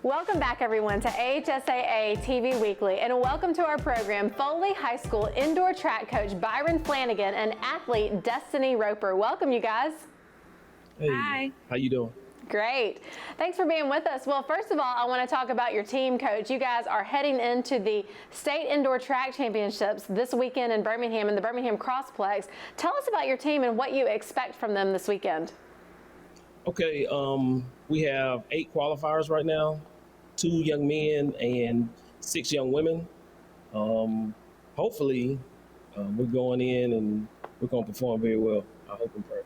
Welcome back, everyone, to AHSAA TV Weekly, and welcome to our program, Foley High School indoor track coach Byron Flanigan and athlete Destiny Roper. Welcome, you guys. Hey, hi. How you doing? Great. Thanks for being with us. Well, first of all, I want to talk about your team, Coach. You guys are heading into the State Indoor Track Championships this weekend in Birmingham in the Birmingham CrossPlex. Tell us about your team and what you expect from them this weekend. Okay, we have 8 qualifiers right now, 2 young men and 6 young women. Hopefully, we're going in and we're going to perform very well. I hope and pray.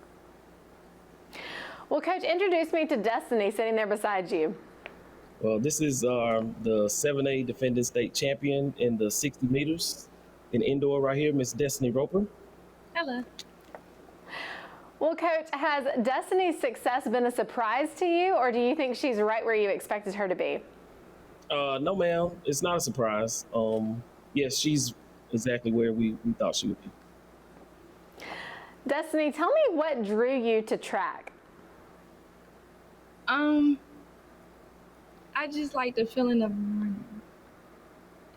Well, Coach, introduce me to Destiny sitting there beside you. Well, this is the 7A defending state champion in the 60 meters in indoor right here, Miss Destiny Roper. Hello. Well, Coach, has Destiny's success been a surprise to you, or do you think she's right where you expected her to be? No, ma'am, it's not a surprise. Yes, she's exactly where we thought she would be. Destiny, tell me what drew you to track. I just like the feeling of running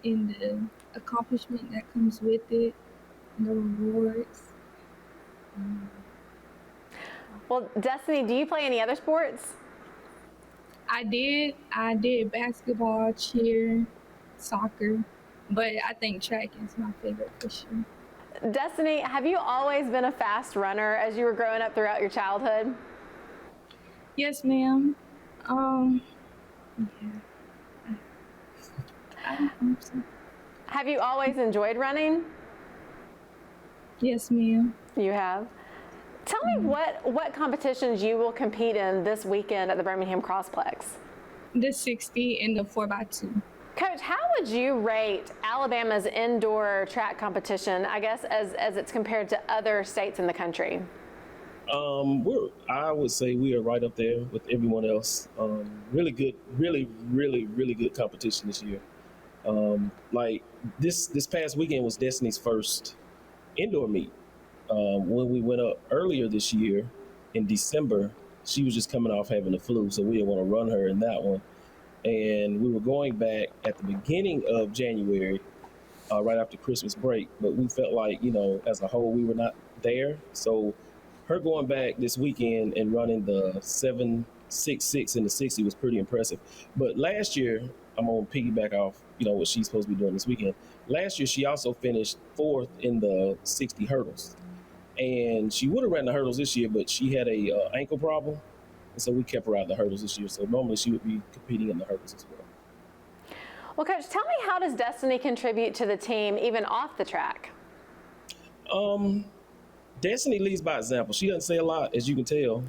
and the accomplishment that comes with it, and the rewards. Well, Destiny, do you play any other sports? I did basketball, cheer, soccer, but I think track is my favorite for sure. Destiny, have you always been a fast runner as you were growing up throughout your childhood? Yes, ma'am. Yeah. I hope so. Have you always enjoyed running? Yes, ma'am. You have. Tell me what competitions you will compete in this weekend at the Birmingham CrossPlex. The 60 and the 4x2. Coach, how would you rate Alabama's indoor track competition, I guess, as it's compared to other states in the country? I would say we are right up there with everyone else. Really good, really good competition this year. Like this past weekend was Destiny's first indoor meet. When we went up earlier this year in December, she was just coming off having the flu, so we didn't want to run her in that one. And we were going back at the beginning of January, right after Christmas break, but we felt like, as a whole, we were not there. So her going back this weekend and running the 7.66 in the 60 was pretty impressive. But last year, I'm going to piggyback off, what she's supposed to be doing this weekend. Last year, she also finished 4th in the 60 hurdles. And she would have ran the hurdles this year, but she had a ankle problem. And so we kept her out of the hurdles this year. So normally she would be competing in the hurdles as well. Well, Coach, tell me, how does Destiny contribute to the team even off the track? Destiny leads by example. She doesn't say a lot, as you can tell,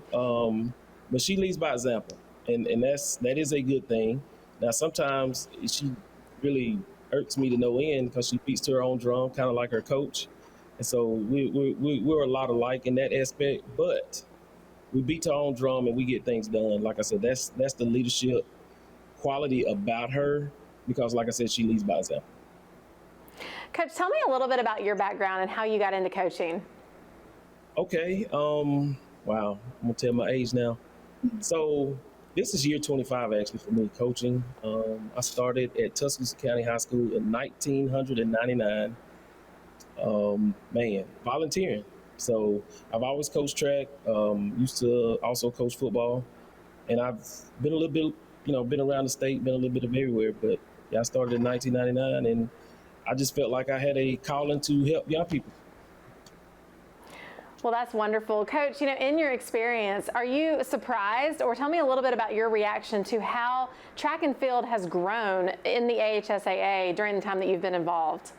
but she leads by example. And that is a good thing. Now, sometimes she really irks me to no end because she beats to her own drum, kind of like her coach. And so we're a lot alike in that aspect, but we beat to our own drum and we get things done. Like I said, that's the leadership quality about her because, like I said, she leads by example. Coach, tell me a little bit about your background and how you got into coaching. Okay. Wow. I'm going to tell my age now. So this is year 25 actually for me coaching. I started at Tuscaloosa County High School in 1999. Volunteering. So I've always coached track, used to also coach football, and I've been a little bit, been around the state, been a little bit of everywhere, but yeah, I started in 1999 and I just felt like I had a calling to help young people. Well, that's wonderful. Coach, in your experience, are you surprised, or tell me a little bit about your reaction to how track and field has grown in the AHSAA during the time that you've been involved?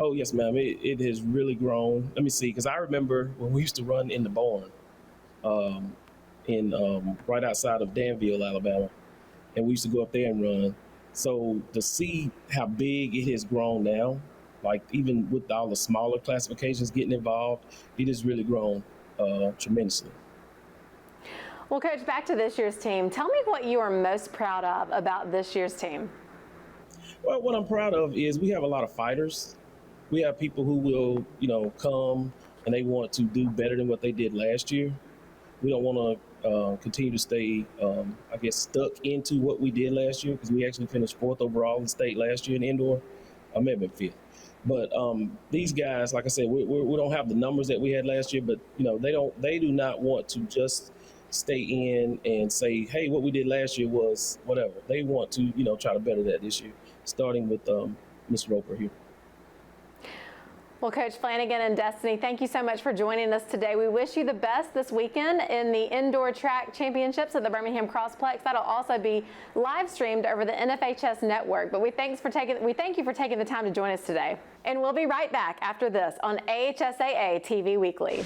Oh, yes, ma'am. It has really grown. Let me see, because I remember when we used to run in the barn right outside of Danville, Alabama, and we used to go up there and run. So to see how big it has grown now, like even with all the smaller classifications getting involved, it has really grown tremendously. Well, Coach, back to this year's team. Tell me what you are most proud of about this year's team. Well, what I'm proud of is we have a lot of fighters. We have people who will, come and they want to do better than what they did last year. We don't want continue to stay, I guess, stuck into what we did last year, because we actually finished 4th overall in state last year in indoor. I may have been 5th. But these guys, like I said, we don't have the numbers that we had last year, but they do not want to just stay in and say, hey, what we did last year was whatever. They want to, try to better that this year, starting with Ms. Roper here. Well, Coach Flanigan and Destiny, thank you so much for joining us today. We wish you the best this weekend in the Indoor Track Championships at the Birmingham CrossPlex. That'll also be live streamed over the NFHS network. But we thank you for taking the time to join us today. And we'll be right back after this on AHSAA TV Weekly.